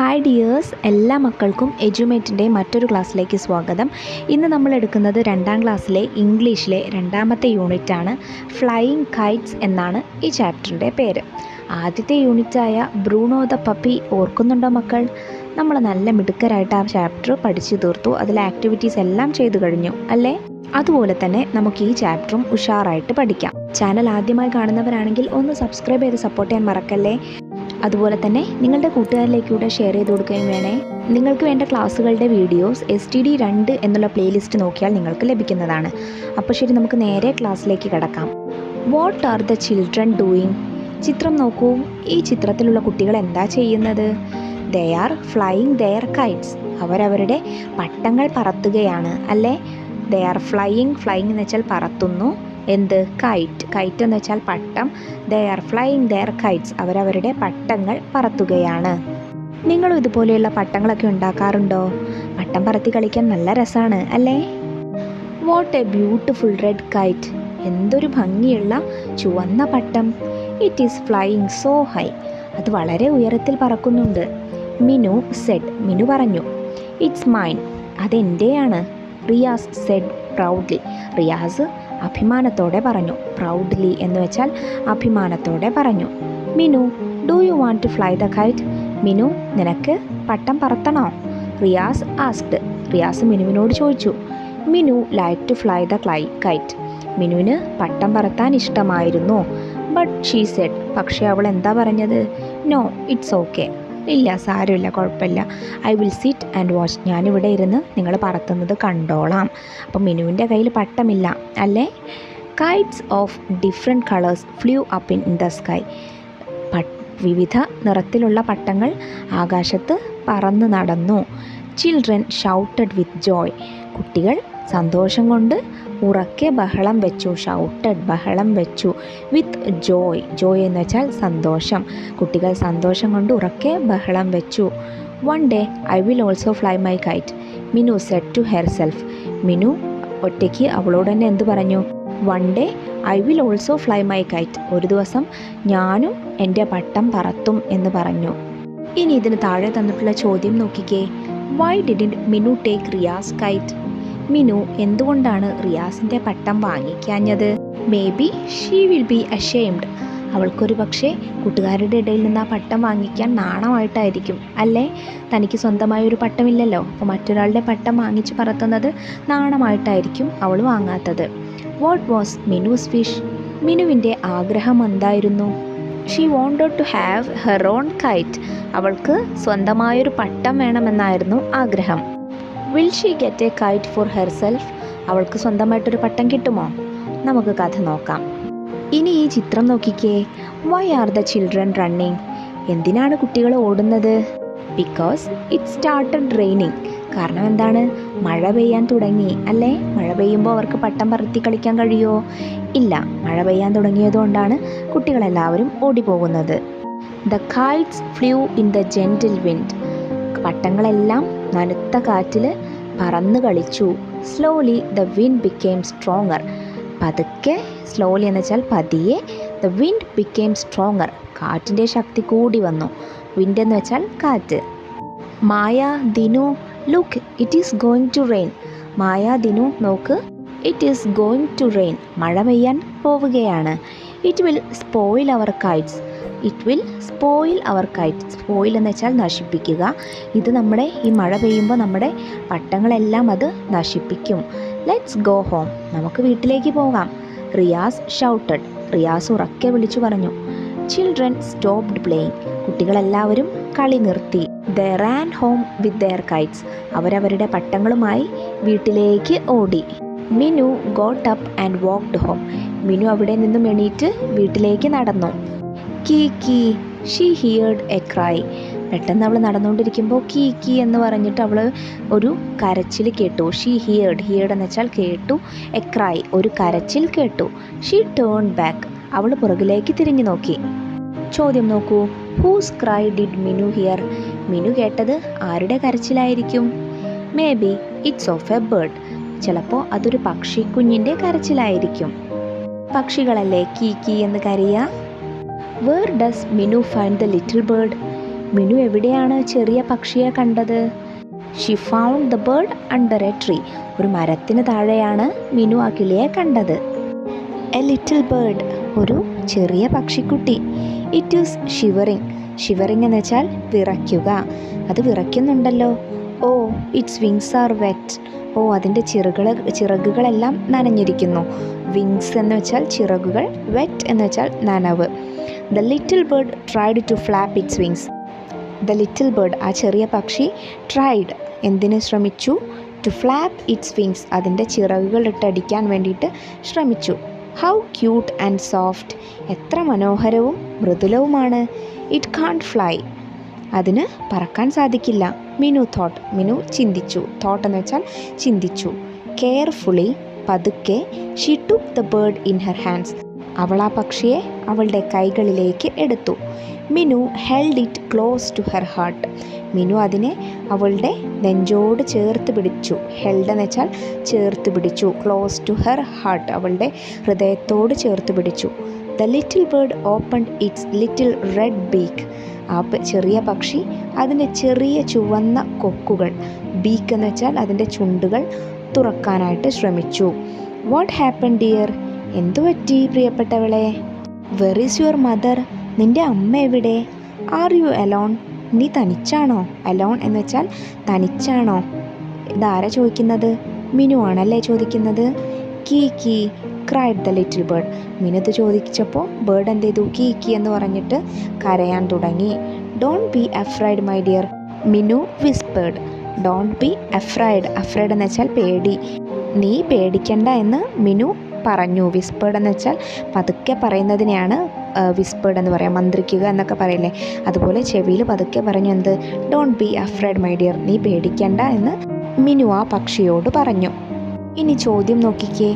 Hi dears, എല്ലാ മക്കൾക്കും എഡ്യൂമേറ്റിൻ്റെ മറ്റൊരു ക്ലാസ്സിലേക്ക് സ്വാഗതം. ഇന്ന് നമ്മൾ എടുക്കുന്നത് 2ാം ക്ലാസ്സിലെ ഇംഗ്ലീഷിലെ 2ാമത്തെ യൂണിറ്റാണ്. ഫ്ലൈയിങ് കൈറ്റ്സ് എന്നാണ് ഈ ചാപ്റ്ററിൻ്റെ പേര്. ആദ്യത്തെ യൂണിറ്റായ ബ്രൂണോ ദ പപ്പി ഓർക്കുന്നുണ്ടോ മക്കൾ? നമ്മൾ നല്ല മിടുക്കരായിട്ട് ആ ചാപ്റ്റർ പഠിച്ചു തീർത്തു. അതിലെ ആക്ടിവിറ്റീസ് എല്ലാം ചെയ്തു കഴിഞ്ഞു അല്ലേ? അതുപോലെ തന്നെ നമുക്ക് ഈ ചാപ്റ്ററും ഉഷാറായിട്ട് പഠിക്കാം. ചാനൽ ആദ്യമായി കാണുന്നവരാണെങ്കിൽ ഒന്ന് സബ്സ്ക്രൈബ് ചെയ്ത് സപ്പോർട്ട് ചെയ്യാൻ മറക്കല്ലേ. അതുപോലെ തന്നെ നിങ്ങളുടെ കൂട്ടുകാരിലേക്കൂടെ ഷെയർ ചെയ്ത് കൊടുക്കുകയും വേണേ. നിങ്ങൾക്ക് വേണ്ട ക്ലാസ്സുകളുടെ വീഡിയോസ് STD2 എന്നുള്ള പ്ലേലിസ്റ്റ് നോക്കിയാൽ നിങ്ങൾക്ക് ലഭിക്കുന്നതാണ്. അപ്പോൾ ശരി, നമുക്ക് നേരെ ക്ലാസ്സിലേക്ക് കടക്കാം. What are the children doing? ചിത്രം നോക്കൂ. ഈ ചിത്രത്തിലുള്ള കുട്ടികൾ എന്താ ചെയ്യുന്നത്? They are flying their kites. അവരവരുടെ പട്ടങ്ങൾ പറത്തുകയാണ് അല്ലേ? ദേ ആർ ഫ്ലൈയിങ് എന്ന് വെച്ചാൽ പറത്തുന്നു. എന്ത്? കൈറ്റ് എന്ന് വെച്ചാൽ പട്ടം. They are flying their kites. അവരവരുടെ പട്ടങ്ങൾ പറത്തുകയാണ്. നിങ്ങളും ഇതുപോലെയുള്ള പട്ടങ്ങളൊക്കെ ഉണ്ടാക്കാറുണ്ടോ? പട്ടം പറത്തി കളിക്കാൻ നല്ല രസമാണ് അല്ലേ? What a beautiful red kite. എന്തൊരു ഭംഗിയുള്ള ചുവന്ന പട്ടം. It is flying so high. അത് വളരെ ഉയരത്തിൽ പറക്കുന്നുണ്ട്. മിനു സെഡ്. മിനു പറഞ്ഞു. It's mine. അതെൻ്റെയാണ്. Riyas said proudly. റിയാസ് അഭിമാനത്തോടെ പറഞ്ഞു. പ്രൗഡ്ലി എന്ന് വെച്ചാൽ അഭിമാനത്തോടെ പറഞ്ഞു. Minu, do you want to fly the kite? Minu, നിനക്ക് പട്ടം പറത്തണോ? റിയാസ് ആസ്ക്ഡ്. റിയാസ് മിനുവിനോട് ചോദിച്ചു. Minu like to fly the kite. മിനുവിന് പട്ടം പറത്താൻ ഇഷ്ടമായിരുന്നു. But she Z. പക്ഷേ അവൾ എന്താ പറഞ്ഞത്? No, it's okay. ഇല്ല, സാരമില്ല, കുഴപ്പമില്ല. I will sit and watch. ഞാനിവിടെ ഇരുന്ന് നിങ്ങൾ പറത്തുന്നത് കണ്ടോളാം. അപ്പം മിനുവിൻ്റെ കയ്യിൽ പട്ടമില്ല അല്ലേ? Kites of different colours flew up in the sky. വിവിധ നിറത്തിലുള്ള പട്ടങ്ങൾ ആകാശത്ത് പറന്ന് നടന്നു. Children shouted with joy. കുട്ടികൾ സന്തോഷം കൊണ്ട് ഉറക്കെ ബഹളം വെച്ചു. ഷൗട്ടഡ്, ബഹളം വെച്ചു. വിത്ത് ജോയ് എന്ന് വെച്ചാൽ സന്തോഷം. കുട്ടികൾ സന്തോഷം കൊണ്ട് ഉറക്കെ ബഹളം വെച്ചു. One day I will also fly my kite. Minu said to herself. Minu ഒറ്റയ്ക്ക് അവളോട് തന്നെ എന്ത് പറഞ്ഞു? One day I will also fly my kite. ഒരു ദിവസം ഞാനും എൻ്റെ പട്ടം പറത്തും എന്ന് പറഞ്ഞു. ഇനി ഇതിന് താഴെ തന്നിട്ടുള്ള ചോദ്യം നോക്കിക്കേ. Why didn't Minu take Riyas kite? Minu എന്തുകൊണ്ടാണ് റിയാസിൻ്റെ പട്ടം വാങ്ങിക്കാഞ്ഞത്? Maybe she will be ashamed. അവൾക്കൊരു പക്ഷേ കൂട്ടുകാരുടെ ഇടയിൽ നിന്ന് ആ പട്ടം വാങ്ങിക്കാൻ നാണമായിട്ടായിരിക്കും അല്ലേ? തനിക്ക് സ്വന്തമായ ഒരു പട്ടമില്ലല്ലോ. അപ്പോൾ മറ്റൊരാളുടെ പട്ടം വാങ്ങിച്ച് പറത്തുന്നത് നാണമായിട്ടായിരിക്കും അവൾ വാങ്ങാത്തത്. What was Minu's wish? മിനുവിൻ്റെ ആഗ്രഹം എന്തായിരുന്നു? She wanted to have her own kite. അവൾക്ക് സ്വന്തമായൊരു പട്ടം വേണമെന്നായിരുന്നു ആഗ്രഹം. Will she get a kite for herself? അവൾക്ക് സ്വന്തമായിട്ടൊരു പട്ടം കിട്ടുമോ? നമുക്ക് കഥ നോക്കാം. ഇനി ഈ ചിത്രം നോക്കിക്കേ. Why are the children running? എന്തിനാണ് കുട്ടികൾ ഓടുന്നത്? Because it started raining. കാരണം എന്താണ്? മഴ പെയ്യാൻ തുടങ്ങി അല്ലേ? മഴ പെയ്യുമ്പോൾ അവർക്ക് പട്ടം പറത്തി കളിക്കാൻ കഴിയുമോ? ഇല്ല. മഴ പെയ്യാൻ തുടങ്ങിയതുകൊണ്ടാണ് കുട്ടികളെല്ലാവരും ഓടിപ്പോകുന്നത്. The kites flew in the gentle wind. പട്ടങ്ങളെല്ലാം നനുത്ത കാറ്റിൽ പറന്ന് കളിച്ചു. Slowly the wind became stronger. പതുക്കെ, സ്ലോലി എന്ന് വെച്ചാൽ പതിയെ. The wind became stronger. കാറ്റിൻ്റെ ശക്തി കൂടി വന്നു. വിൻഡ് എന്ന് വെച്ചാൽ കാറ്റ്. Maya, Dinu, look, it is going to rain. Maya, Dinu, നോക്ക്, it is going to rain. മഴ പെയ്യാൻ പോവുകയാണ്. It will spoil our kites. It will spoil our kite. Spoil എന്ന് വെച്ചാൽ നശിപ്പിക്കുക. ഇത് നമ്മുടെ ഈ മഴ പെയ്യുമ്പോൾ നമ്മുടെ പട്ടങ്ങളെല്ലാം അത് നശിപ്പിക്കും. Let's go home. നമുക്ക് വീട്ടിലേക്ക് പോകാം. റിയാസ് ഷൗട്ടഡ്. റിയാസ് ഉറക്കെ വിളിച്ചു പറഞ്ഞു. Children stopped playing. കുട്ടികളെല്ലാവരും കളി നിർത്തി. They ran home with their kites. അവരവരുടെ പട്ടങ്ങളുമായി വീട്ടിലേക്ക് ഓടി. Minu got up and walked home. Minu അവിടെ നിന്നും എണീറ്റ് വീട്ടിലേക്ക് നടന്നു. കീ കീ ഷീ ഹിയർഡ് എ ക്രൈ. പെട്ടെന്ന് അവൾ നടന്നുകൊണ്ടിരിക്കുമ്പോൾ കീ കീ എന്ന് പറഞ്ഞിട്ട് അവൾ ഒരു കരച്ചിൽ കേട്ടു. ഷീ ഹിയർഡ് എന്ന് വെച്ചാൽ കേട്ടു. എ ക്രൈ, ഒരു കരച്ചിൽ കേട്ടു. She turn back. അവൾ പുറകിലേക്ക് തിരിഞ്ഞു നോക്കി. ചോദ്യം നോക്കൂ. Whose cry did Minu hear? Minu കേട്ടത് ആരുടെ കരച്ചിലായിരിക്കും? Maybe it's of a bird. ചിലപ്പോൾ അതൊരു പക്ഷിക്കുഞ്ഞിൻ്റെ കരച്ചിലായിരിക്കും. പക്ഷികളല്ലേ കീ കീ എന്ന് കരയുക? Where does Minu find the little bird? Minu എവിടെയാണ് ചെറിയ പക്ഷിയെ കണ്ടത്? She found the bird under a tree. ഒരു മരത്തിന് താഴെയാണ് മിനു ആ കിളിയെ കണ്ടത്. എ ലിറ്റിൽ ബേർഡ്, ഒരു ചെറിയ പക്ഷിക്കുട്ടി. It is shivering. ഷിവറിങ് എന്ന് വെച്ചാൽ വിറയ്ക്കുക. അത് വിറയ്ക്കുന്നുണ്ടല്ലോ. Oh its wings are wet. ഓ അതിൻ്റെ ചിറകുകളെല്ലാം നനഞ്ഞിരിക്കുന്നു. വിങ്സ് എന്ന് വെച്ചാൽ ചിറകുകൾ, വെറ്റ് എന്ന് വെച്ചാൽ നനവ്. The little bird tried to flap its wings. The little bird, ആ ചെറിയ പക്ഷി, ട്രൈഡ്, എന്തിന് ശ്രമിച്ചു? ടു ഫ്ലാപ്പ് ഇറ്റ്സ് വിങ്സ്, അതിൻ്റെ ചിറകുകൾ ഇട്ടടിക്കാൻ വേണ്ടിയിട്ട് ശ്രമിച്ചു. ഹൗ ക്യൂട്ട് ആൻഡ് സോഫ്റ്റ്, എത്ര മനോഹരവും മൃദുലവുമാണ്. ഇറ്റ് കാൺട്ട് ഫ്ലൈ, അതിന് പറക്കാൻ സാധിക്കില്ല. മിനു തോട്ട്, മിനു ചിന്തിച്ചു. തോട്ട് എന്ന് വെച്ചാൽ ചിന്തിച്ചു. കെയർഫുള്ളി, പതുക്കെ, she took the bird in her hands, അവൾ ആ പക്ഷിയെ അവളുടെ കൈകളിലേക്ക് എടുത്തു. Minu held it close to her heart, Minu അതിനെ അവളുടെ നെഞ്ചോട് ചേർത്ത് പിടിച്ചു. ഹെൽഡ് എന്ന് വെച്ചാൽ ചേർത്ത് പിടിച്ചു. ക്ലോസ് ടു ഹെർ ഹാർട്ട്, അവളുടെ ഹൃദയത്തോട് ചേർത്ത് പിടിച്ചു. The little bird opened it's little red beak, ആ ചെറിയ പക്ഷി അതിൻ്റെ ചെറിയ ചുവന്ന കൊക്കുകൾ, ബീക്ക് എന്ന് വെച്ചാൽ അതിൻ്റെ ചുണ്ടുകൾ തുറക്കാനായിട്ട് ശ്രമിച്ചു. വാട്ട് ഹാപ്പൻ ഡിയർ, എന്തു പറ്റി പ്രിയപ്പെട്ടവളെ? വെർ ഈസ് യുവർ മദർ, നിൻ്റെ അമ്മ എവിടെ? ആർ യു അലോൺ, നീ തനിച്ചാണോ? അലോൺ എന്ന് വെച്ചാൽ തനിച്ചാണോ. ഇതാരാ ചോദിക്കുന്നത്? മിനു ആണല്ലേ ചോദിക്കുന്നത്. കീ കീ cried the little bird. Minu ഇത് ചോദിച്ചപ്പോൾ ബേർഡ് എന്ത് ചെയ്തു? കീ കീ എന്ന് പറഞ്ഞിട്ട് കരയാൻ തുടങ്ങി. Don't be afraid my dear, Minu whispered. Don't be afraid, afraid എന്ന് വെച്ചാൽ പേടി. നീ പേടിക്കണ്ട എന്ന് മിനു പറഞ്ഞു. വിസ്പേർഡ് എന്ന് വെച്ചാൽ പതുക്കെ പറയുന്നതിനെയാണ് വിസ്പേർഡ് എന്ന് പറയാം, മന്ത്രിക്കുക എന്നൊക്കെ പറയില്ലേ, അതുപോലെ ചെവിയിൽ പതുക്കെ പറഞ്ഞു. എന്ത്? Don't be afraid my dear, നീ പേടിക്കണ്ട എന്ന് മിനു ആ പക്ഷിയോട് പറഞ്ഞു. ഇനി ചോദ്യം നോക്കിക്കേ.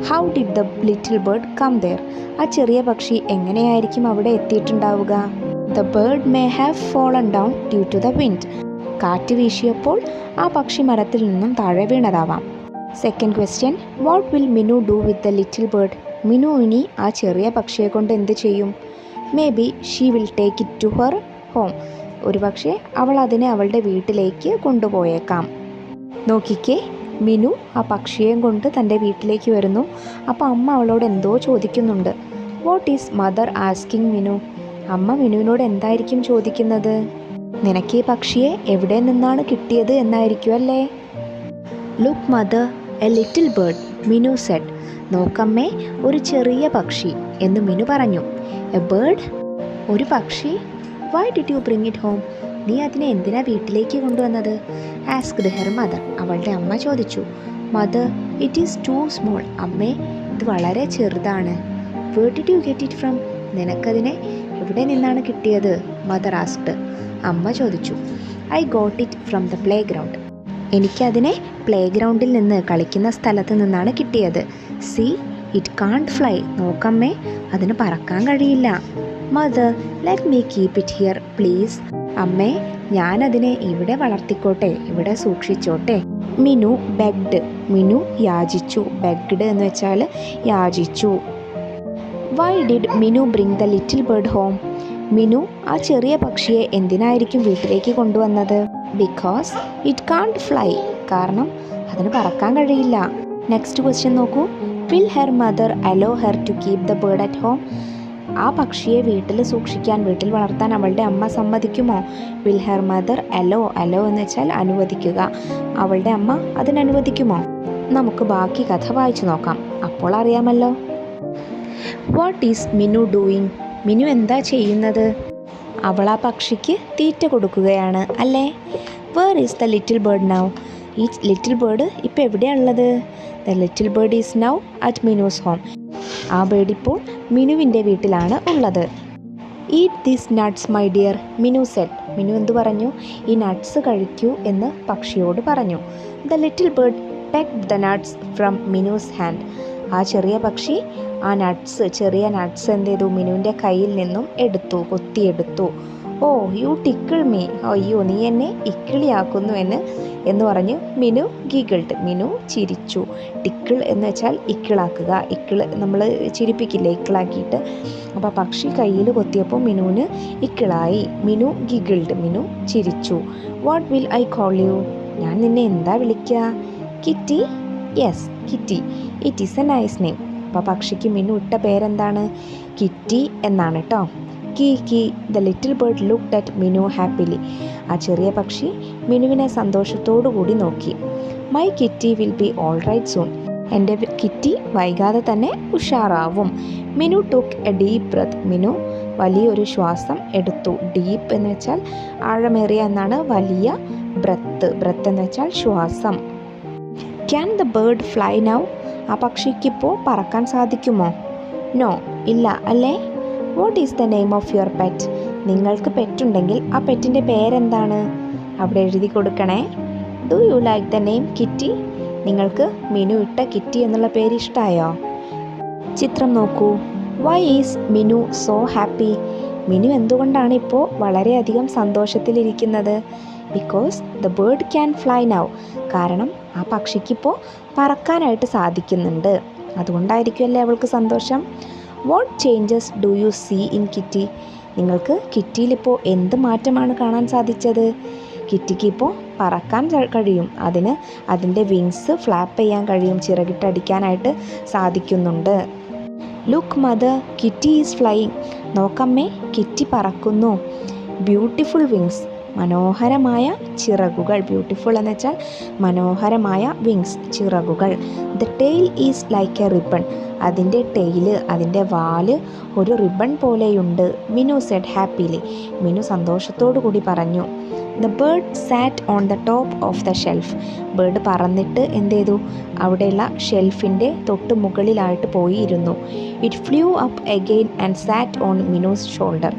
How did the little bird come there, ആ ചെറിയ പക്ഷി എങ്ങനെയായിരിക്കും അവിടെ എത്തിയിട്ടുണ്ടാവുക? The bird may have fallen down due to the wind, കാറ്റ് വീശിയപ്പോൾ ആ പക്ഷി മരത്തിൽ നിന്നും താഴെ വീണതാവാം. Second question, what will Minu do with the little bird, Minu ഇനി ആ ചെറിയ പക്ഷിയെ കൊണ്ട് എന്ത് ചെയ്യും? Maybe she will take it to her home, ഒരു പക്ഷേ അവൾ അതിനെ അവളുടെ വീട്ടിലേക്ക് കൊണ്ടുപോയേക്കാം. നോക്കിക്കേ, മിനു ആ പക്ഷിയെയും കൊണ്ട് തൻ്റെ വീട്ടിലേക്ക് വരുന്നു. അപ്പോൾ അമ്മ അവളോട് എന്തോ ചോദിക്കുന്നുണ്ട്. What is mother asking Minu, അമ്മ മിനുവിനോട് എന്തായിരിക്കും ചോദിക്കുന്നത്? നിനക്ക് ഈ പക്ഷിയെ എവിടെ നിന്നാണ് കിട്ടിയത് എന്നായിരിക്കും അല്ലേ? Look mother, a little bird, Minu said. നോക്കമ്മേ, ഒരു ചെറിയ പക്ഷി എന്ന് മിനു പറഞ്ഞു. എ ബേർഡ്, ഒരു പക്ഷി. Why did you bring it home, നീ അതിനെ എന്തിനാ വീട്ടിലേക്ക് കൊണ്ടുവന്നത്? ആസ്ക്ഡ് ഹെർ മദർ, അവളുടെ അമ്മ ചോദിച്ചു. Mother, it is too small, അമ്മേ ഇത് വളരെ ചെറുതാണ്. Where did you get it from, നിനക്കതിനെ എവിടെ നിന്നാണ് കിട്ടിയത്? മദർ ആസ്ക്ഡ്, അമ്മ ചോദിച്ചു. I got it from the playground, എനിക്കതിനെ പ്ലേ ഗ്രൗണ്ടിൽ നിന്ന്, കളിക്കുന്ന സ്ഥലത്ത് നിന്നാണ് കിട്ടിയത്. സി ഇറ്റ് കാൺട്ട് ഫ്ലൈ, നോക്കമ്മേ അതിന് പറക്കാൻ കഴിയില്ല. Mother, let me keep it here please, അമ്മേ ഞാനതിനെ ഇവിടെ വളർത്തിക്കോട്ടെ, ഇവിടെ സൂക്ഷിച്ചോട്ടെ. മിനു ബെഗ്ഡ്, മിനു യാചിച്ചു. ബെഗ്ഡ് എന്ന് വെച്ചാൽ യാചിച്ചു. Why did Minu bring the little bird home, Minu ആ ചെറിയ പക്ഷിയെ എന്തിനായിരിക്കും വീട്ടിലേക്ക് കൊണ്ടുവന്നത്? ബിക്കോസ് ഇറ്റ് കാൺട്ട് ഫ്ലൈ, കാരണം അതിന് പറക്കാൻ കഴിയില്ല. നെക്സ്റ്റ് ക്വസ്റ്റ്യൻ നോക്കൂ. Will her mother allow her to keep the bird at home, ആ പക്ഷിയെ വീട്ടിൽ സൂക്ഷിക്കാൻ, വീട്ടിൽ വളർത്താൻ അവളുടെ അമ്മ സമ്മതിക്കുമോ? Will her mother allow, allow എന്ന് വെച്ചാൽ അനുവദിക്കുക, അവളുടെ അമ്മ അതിനനുവദിക്കുമോ? നമുക്ക് ബാക്കി കഥ വായിച്ചു നോക്കാം, അപ്പോൾ അറിയാമല്ലോ. What is Minu doing, Minu എന്താ ചെയ്യുന്നത്? അവൾ ആ പക്ഷിക്ക് തീറ്റ കൊടുക്കുകയാണ് അല്ലേ? Where is the little bird now, ഈ ലിറ്റിൽ ബേർഡ് ഇപ്പോൾ എവിടെയാണുള്ളത്? The little bird is now at Minu's home, ആ ബേർഡ് ഇപ്പോൾ മിനുവിൻ്റെ വീട്ടിലാണ് ഉള്ളത്. Eat these nuts my dear, Minu said, Minu എന്തു പറഞ്ഞു? ഈ നട്ട്സ് കഴിക്കൂ എന്ന് പക്ഷിയോട് പറഞ്ഞു. The little bird pecked the nuts from Minu's hand, ആ ചെറിയ പക്ഷി ആ നട്ട്സ്, ചെറിയ നട്ട്സ് എന്ത് ചെയ്തു? മിനുവിൻ്റെ കയ്യിൽ നിന്നും എടുത്തു, കൊത്തിയെടുത്തു. ഓ യു ടിക്കിൾ മീ, അയ്യോ നീ എന്നെ ഇക്കിളിയാക്കുന്നു എന്ന് പറഞ്ഞ് മിനു ഗിഗിൾഡ്, മിനു ചിരിച്ചു. ടിക്കിൾ എന്ന് വെച്ചാൽ ഇക്കിളാക്കുക, ഇക്കിള് നമ്മൾ ചിരിപ്പിക്കില്ലേ ഇക്കിളാക്കിയിട്ട്. അപ്പോൾ പക്ഷി കയ്യിൽ കൊത്തിയപ്പോൾ മിനുവിന് ഇക്കിളായി. മിനു ഗിഗിൾഡ്, മിനു ചിരിച്ചു. What will I call you, ഞാൻ നിന്നെ എന്താ വിളിക്കുക? Kitty, yes kitty, it is a nice name. അപ്പോൾ പക്ഷിക്ക് മിനു ഇട്ട പേരെന്താണ്? കിറ്റി എന്നാണ് കേട്ടോ. കീ കീ, the little bird looked at Minu happily. ആ ചെറിയ പക്ഷി മിനുവിനെ സന്തോഷത്തോടു കൂടി നോക്കി. My kitty will be all right soon, എൻ്റെ കിറ്റി വൈകാതെ തന്നെ ഉഷാറാവും. Minu took a deep breath, Minu വലിയൊരു ശ്വാസം എടുത്തു. ഡീപ്പ് എന്ന് വെച്ചാൽ ആഴമേറിയ എന്നാണ്, വലിയ ബ്രത്ത് എന്ന് വെച്ചാൽ ശ്വാസം. Can the bird fly now, ആ പക്ഷിക്കിപ്പോൾ പറക്കാൻ സാധിക്കുമോ? നോ, ഇല്ല അല്ലേ. What is the name of your pet, നിങ്ങൾക്ക് പെറ്റുണ്ടെങ്കിൽ ആ പെറ്റിൻ്റെ പേരെന്താണ്? അവിടെ എഴുതി കൊടുക്കണേ. Do you like the name kitty, നിങ്ങൾക്ക് മിനു ഇട്ട കിറ്റി എന്നുള്ള പേര് ഇഷ്ടമായോ? ചിത്രം നോക്കൂ. Why is Minu so happy, Minu എന്തുകൊണ്ടാണ് ഇപ്പോൾ വളരെയധികം സന്തോഷത്തിലിരിക്കുന്നത്? Because the bird can fly now, കാരണം ആ പക്ഷിക്കിപ്പോൾ പറക്കാനായിട്ട് സാധിക്കുന്നുണ്ട്, അതുകൊണ്ടായിരിക്കുമല്ലേ അവൾക്ക് സന്തോഷം. What changes do you see in Kitty, നിങ്ങൾക്ക് കിറ്റിയിലിപ്പോൾ എന്ത് മാറ്റമാണ് കാണാൻ സാധിച്ചത്? കിറ്റിക്ക് ഇപ്പോൾ പറക്കാൻ കഴിയും, അതിൻ്റെ വിങ്സ് ഫ്ലാപ്പ് ചെയ്യാൻ കഴിയും, ചിറകിട്ടടിക്കാനായിട്ട് സാധിക്കുന്നുണ്ട്. Look mother, Kitty is flying, നോക്കമ്മേ കിറ്റി പറക്കുന്നു. ബ്യൂട്ടിഫുൾ വിങ്സ്, മനോഹരമായ ചിറകുകൾ. ബ്യൂട്ടിഫുൾ എന്ന് വെച്ചാൽ മനോഹരമായ വിങ്സ്, ചിറകുകൾ. The tail is like a ribbon, അതിൻ്റെ ടെയില്, അതിൻ്റെ വാല് ഒരു റിബൺ പോലെയുണ്ട്. മിനു സെഡ് ഹാപ്പിലി, മിനു സന്തോഷത്തോടു കൂടി പറഞ്ഞു. The bird sat on the top of the shelf, bird പറന്നിട്ട് എന്ത് ചെയ്തു? അവിടെയുള്ള ഷെൽഫിൻ്റെ തൊട്ട് മുകളിലായിട്ട് പോയി ഇരുന്നു. It flew up again and sat on Minu's shoulder,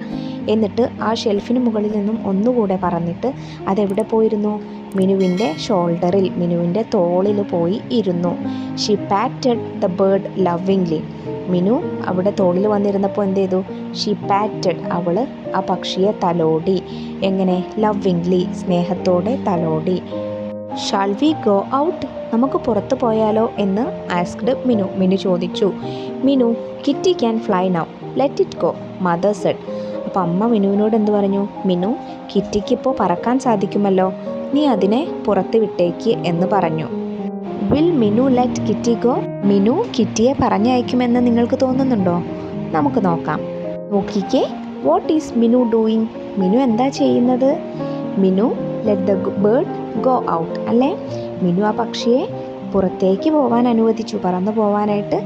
എന്നിട്ട് ആ ഷെൽഫിന് മുകളിൽ നിന്നും ഒന്നുകൂടെ പറന്നിട്ട് അതെവിടെ പോയിരുന്നു? മിനുവിൻ്റെ ഷോൾഡറിൽ, മിനുവിൻ്റെ തോളിൽ പോയി ഇരുന്നു. She patted the bird lovingly, Minu അവിടെ തോളിൽ വന്നിരുന്നപ്പോൾ എന്ത് ചെയ്തു? ഷി പാറ്റഡ്, അവൾ ആ പക്ഷിയെ തലോടി. എങ്ങനെ? ലവിങ്ലി, സ്നേഹത്തോടെ തലോടി. ഷാൾ വി ഗോ ഔട്ട്, നമുക്ക് പുറത്തു പോയാലോ എന്ന് ആസ്ക്ഡ് മിനു ചോദിച്ചു. Minu, Kitty can fly now, let it go, mother said. അപ്പോൾ അമ്മ മിനുവിനോട് എന്ത് പറഞ്ഞു? മിനു, കിറ്റിക്കിപ്പോൾ പറക്കാൻ സാധിക്കുമല്ലോ, നീ അതിനെ പുറത്ത് വിട്ടേക്ക് എന്ന് പറഞ്ഞു. Will Minu let Kitty go, Minu കിറ്റിയെ പറഞ്ഞയക്കുമെന്ന് നിങ്ങൾക്ക് തോന്നുന്നുണ്ടോ? നമുക്ക് നോക്കാം. നോക്കിക്കേ, what is Minu doing, Minu എന്താ ചെയ്യുന്നത്? Minu let the bird go out, അല്ലേ? മിനു ആ പക്ഷിയെ പുറത്തേക്ക് പോവാൻ അനുവദിച്ചു, പറന്നു പോവാനായിട്ട്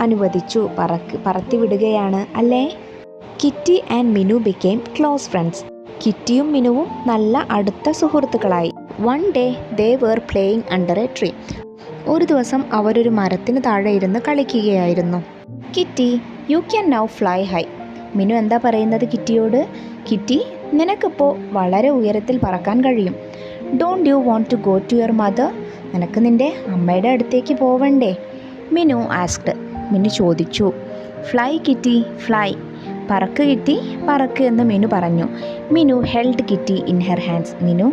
അനുവദിച്ചു, പറത്തി വിടുകയാണ്, അല്ലേ? Kitty and Minu became close friends, കിറ്റിയും മിനുവും നല്ല അടുത്ത സുഹൃത്തുക്കളായി. One day they were playing under a tree, ഒരു ദിവസം അവരൊരു മരത്തിന് താഴെ ഇരുന്ന് കളിക്കുകയായിരുന്നു. Kitty, you can now fly high, Minu എന്താ പറയുന്നത് കിറ്റിയോട്? കിറ്റി, നിനക്കിപ്പോൾ വളരെ ഉയരത്തിൽ പറക്കാൻ കഴിയും. Don't you want to go to your mother, നിനക്ക് നിൻ്റെ അമ്മയുടെ അടുത്തേക്ക് പോവണ്ടേ? മിനു ആസ്ക്ഡ്, മിനു ചോദിച്ചു. ഫ്ലൈ കിറ്റി ഫ്ലൈ, പറക്ക് കിറ്റി പറക്ക് എന്ന് മിനു പറഞ്ഞു. Minu held Kitty in her hands, Minu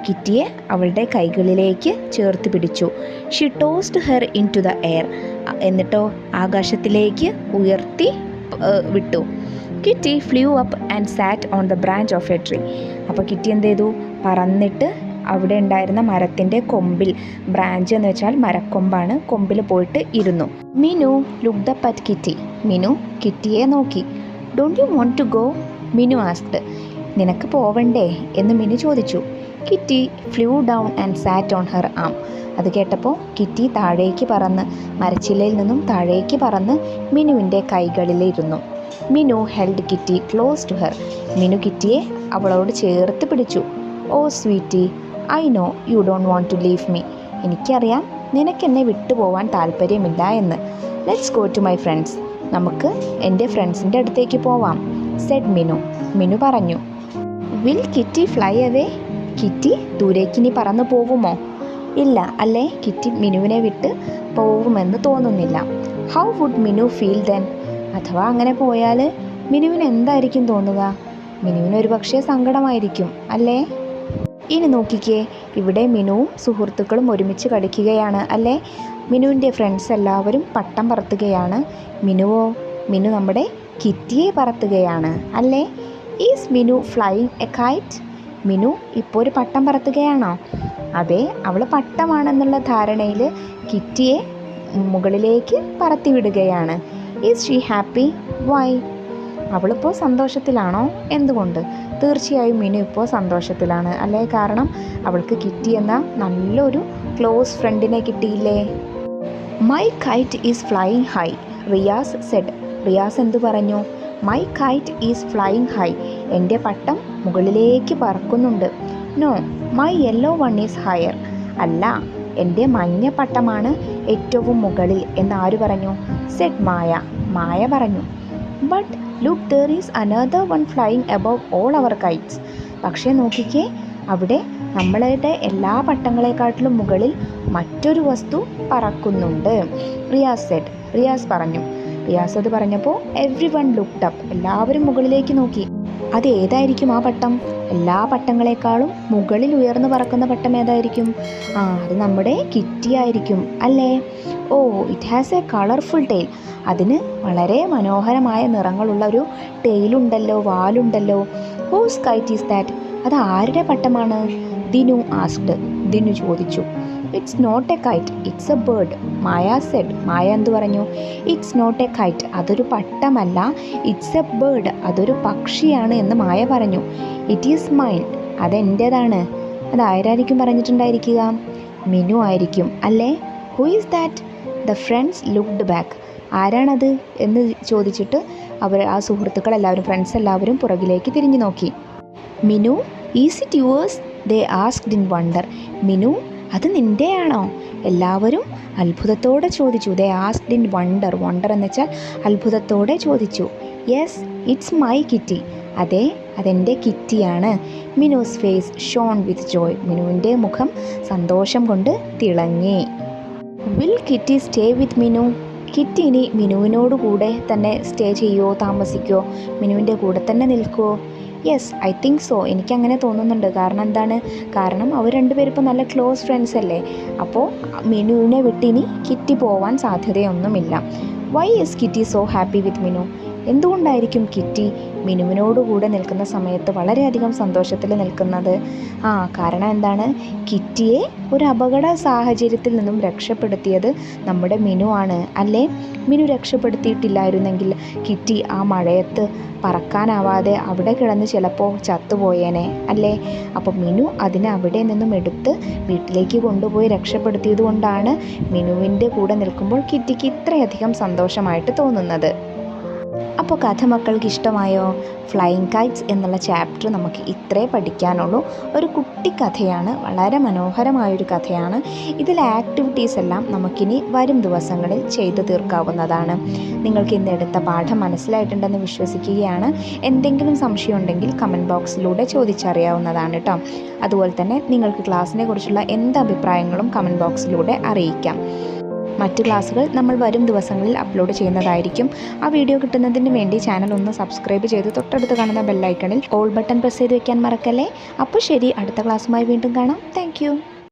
കിറ്റിയെ അവളുടെ കൈകളിലേക്ക് ചേർത്ത് പിടിച്ചു. She tossed her into the air, എന്നിട്ടോ ആകാശത്തിലേക്ക് ഉയർത്തി വിട്ടു. Kitty flew up and sat on the branch of a tree, അപ്പോൾ കിറ്റി എന്ത് ചെയ്തു? പറന്നിട്ട് അവിടെ ഉണ്ടായിരുന്ന മരത്തിൻ്റെ കൊമ്പിൽ, ബ്രാഞ്ച് എന്ന് വെച്ചാൽ മരക്കൊമ്പാണ്, കൊമ്പിൽ പോയിട്ട് ഇരുന്നു. Minu looked up at Kitty, Minu കിറ്റിയെ നോക്കി. Don't you want to go, Minu asked, നിനക്ക് പോവണ്ടേ എന്ന് മിനു ചോദിച്ചു. Kitty flew down and sat on her arm, അത് കേട്ടപ്പോൾ കിറ്റി താഴേക്ക് പറന്ന്, മരച്ചില്ലയിൽ നിന്നും താഴേക്ക് പറന്ന് മിനുവിൻ്റെ കൈകളിലിരുന്നു. Minu held Kitty close to her, Minu കിറ്റിയെ അവളോട് ചേർത്ത് പിടിച്ചു. Oh sweetie, I know you don't want to leave me, എനിക്കറിയാം നിനക്കെന്നെ വിട്ടുപോകാൻ താല്പര്യമില്ല എന്ന്. Let's go to my friends, നമുക്ക് എൻ്റെ ഫ്രണ്ട്സിൻ്റെ അടുത്തേക്ക് പോവാം, സെഡ് മിനു, മിനു പറഞ്ഞു. Will kitty fly away, kitty ദൂരേക്ക് ഇനി പറന്നു പോവുമോ? ഇല്ല അല്ലേ, കിറ്റി മിനുവിനെ വിട്ട് പോവുമെന്ന് തോന്നുന്നില്ല. How would Minu feel then, അഥവാ അങ്ങനെ പോയാൽ മിനുവിന് എന്തായിരിക്കും തോന്നുക? മിനുവിന് ഒരു പക്ഷേ സങ്കടമായിരിക്കും അല്ലേ? ഇനി നോക്കിക്കേ, ഇവിടെ മിനുവും സുഹൃത്തുക്കളും ഒരുമിച്ച് കളിക്കുകയാണ് അല്ലേ? മിനുവിൻ്റെ ഫ്രണ്ട്സ് എല്ലാവരും പട്ടം പറത്തുകയാണ്. മിനുവോ? മിനു നമ്മുടെ കിറ്റിയെ പറത്തുകയാണ് അല്ലേ? Is Minu flying A KITE? Minu ഇപ്പോൾ ഒരു പട്ടം പറത്തുകയാണോ? അതെ, അവൾ പട്ടമാണെന്നുള്ള ധാരണയിൽ കിറ്റിയെ മുകളിലേക്ക് പറത്തി വിടുകയാണ്. Is she happy? വൈ? അവളിപ്പോൾ സന്തോഷത്തിലാണോ? എന്തുകൊണ്ട്? തീർച്ചയായും മിനു ഇപ്പോൾ സന്തോഷത്തിലാണ് അല്ലേ? കാരണം അവൾക്ക് കിറ്റി എന്ന നല്ലൊരു ക്ലോസ് ഫ്രണ്ടിനെ കിട്ടിയില്ലേ? My kite is flying high, Riyas said. Riyas എന്തു പറഞ്ഞു? My kite is flying high. എൻ്റെ പട്ടം മുകളിലേക്ക് പറക്കുന്നുണ്ട്. No, my yellow one is higher. അല്ല, എൻ്റെ മഞ്ഞ പട്ടമാണ് ഏറ്റവും മുകളിൽ എന്നാര് പറഞ്ഞു? സെഡ് മായ. മായ പറഞ്ഞു. But look, there is another one flying above all our kites. പക്ഷേ നോക്കിക്കേ, അവിടെ നമ്മളുടെ എല്ലാ പട്ടങ്ങളെക്കാട്ടിലും മുകളിൽ മറ്റൊരു വസ്തു പറക്കുന്നുണ്ട്. റിയാസ് സെഡ്. റിയാസ് പറഞ്ഞു. റിയാസ് അത് പറഞ്ഞപ്പോൾ എവ്രി വൺ ലുക്ക്ഡ് അപ്പ്. എല്ലാവരും മുകളിലേക്ക് നോക്കി. അത് ഏതായിരിക്കും ആ പട്ടം? എല്ലാ പട്ടങ്ങളെക്കാളും മുകളിൽ ഉയർന്നു പറക്കുന്ന പട്ടം ഏതായിരിക്കും? അത് നമ്മുടെ കിറ്റി ആയിരിക്കും അല്ലേ? Oh, it has a colourful tail. അതിന് വളരെ മനോഹരമായ നിറങ്ങളുള്ള ഒരു ടെയിലുണ്ടല്ലോ, വാലുണ്ടല്ലോ. Whose kite is that? അത് ആരുടെ പട്ടമാണ്? ദിനു ആസ്ക്ഡ്. ദിനു ചോദിച്ചു. It's not a kite, it's a bird, Maya said. Maya എന്തു പറഞ്ഞു? ഇറ്റ്സ് നോട്ട് എ കൈറ്റ്, അതൊരു പട്ടമല്ല. ഇറ്റ്സ് എ ബേർഡ്, അതൊരു പക്ഷിയാണ് എന്ന് മായ പറഞ്ഞു. ഇറ്റ് ഈസ് മൈൻ, അതെൻ്റേതാണ്. അത് ആരായിരിക്കും പറഞ്ഞിട്ടുണ്ടായിരിക്കുക? മിനു ആയിരിക്കും അല്ലേ? Who is that? The friends looked back. ആരാണത് എന്ന് ചോദിച്ചിട്ട് ആ സുഹൃത്തുക്കളെല്ലാവരും, ഫ്രണ്ട്സ് എല്ലാവരും പുറകിലേക്ക് തിരിഞ്ഞു നോക്കി. Minu, is it yours? They asked in wonder. Minu, അത് നിൻ്റെയാണോ? എല്ലാവരും അത്ഭുതത്തോടെ ചോദിച്ചു. ദേ ആസ്ക്ഡ് ഇൻ വണ്ടർ. വണ്ടർ എന്ന് വെച്ചാൽ അത്ഭുതത്തോടെ ചോദിച്ചു. Yes, it's my kitty. അതെ, അതെൻ്റെ കിറ്റിയാണ്. മിനുസ് ഫേസ് ഷോൺ വിത്ത് ജോയ്. മിനുവിൻ്റെ മുഖം സന്തോഷം കൊണ്ട് തിളങ്ങി. Will kitty stay with Minu? Kitty ഇനി മിനുവിനോട് കൂടെ തന്നെ സ്റ്റേ ചെയ്യുമോ, താമസിക്കുമോ? മിനുവിൻ്റെ കൂടെ തന്നെ നിൽക്കുമോ? Yes, I think so. എനിക്കങ്ങനെ തോന്നുന്നുണ്ട്. കാരണം എന്താണ്? കാരണം അവർ രണ്ടുപേരും ഇപ്പോൾ നല്ല ക്ലോസ് ഫ്രണ്ട്സ് അല്ലേ? അപ്പോൾ മിനുവിനെ വിട്ടിനി കിറ്റി പോവാൻ സാധ്യതയൊന്നുമില്ല. Why is Kitty so happy with Minu? എന്തുകൊണ്ടായിരിക്കും കിറ്റി മിനുവിനോടുകൂടെ നിൽക്കുന്ന സമയത്ത് വളരെയധികം സന്തോഷത്തിൽ നിൽക്കുന്നത്? കാരണം എന്താണ്? കിറ്റിയെ ഒരു അപകട സാഹചര്യത്തിൽ നിന്നും രക്ഷപ്പെടുത്തിയത് നമ്മുടെ മിനു ആണ് അല്ലേ? മിനു രക്ഷപ്പെടുത്തിയിട്ടില്ലായിരുന്നെങ്കിൽ കിറ്റി ആ മഴയത്ത് പറക്കാനാവാതെ അവിടെ കിടന്ന് ചിലപ്പോൾ ചത്തുപോയേനെ അല്ലേ? അപ്പോൾ മിനു അതിനെ അവിടെ നിന്നും എടുത്ത് വീട്ടിലേക്ക് കൊണ്ടുപോയി രക്ഷപ്പെടുത്തിയത് കൊണ്ടാണ് മിനുവിൻ്റെ കൂടെ നിൽക്കുമ്പോൾ കിറ്റിക്ക് ഇത്രയധികം സന്തോഷമായിട്ട് തോന്നുന്നത്. അപ്പോൾ കഥ മക്കൾക്ക് ഇഷ്ടമായോ? ഫ്ലൈയിങ് കൈറ്റ്സ് എന്നുള്ള ചാപ്റ്റർ നമുക്ക് ഇത്രേ പഠിക്കാനുള്ളൂ. ഒരു കുട്ടി കഥയാണ്, വളരെ മനോഹരമായൊരു കഥയാണ്. ഇതിലെ ആക്ടിവിറ്റീസ് എല്ലാം നമുക്കിനി വരും ദിവസങ്ങളിൽ ചെയ്തു തീർക്കാവുന്നതാണ്. നിങ്ങൾക്ക് ഇന്ന് എടുത്ത പാഠം മനസ്സിലായിട്ടുണ്ടെന്ന് വിശ്വസിക്കുകയാണ്. എന്തെങ്കിലും സംശയം ഉണ്ടെങ്കിൽ കമൻറ്റ് ബോക്സിലൂടെ ചോദിച്ചറിയാവുന്നതാണ് കേട്ടോ. അതുപോലെ തന്നെ നിങ്ങൾക്ക് ക്ലാസ്സിനെ കുറിച്ചുള്ള എന്ത് അഭിപ്രായങ്ങളും കമൻറ്റ് ബോക്സിലൂടെ അറിയിക്കാം. മറ്റ് ക്ലാസ്സുകൾ നമ്മൾ വരും ദിവസങ്ങളിൽ അപ്ലോഡ് ചെയ്യുന്നതായിരിക്കും. ആ വീഡിയോ കിട്ടുന്നതിന് വേണ്ടി ചാനൽ ഒന്ന് സബ്സ്ക്രൈബ് ചെയ്ത് തൊട്ടടുത്ത് കാണുന്ന ബെല്ലൈക്കണിൽ ഓൾ ബട്ടൺ പ്രസ് ചെയ്ത് വെക്കാൻ മറക്കല്ലേ. അപ്പോൾ ശരി, അടുത്ത ക്ലാസ്സുമായി വീണ്ടും കാണാം. താങ്ക്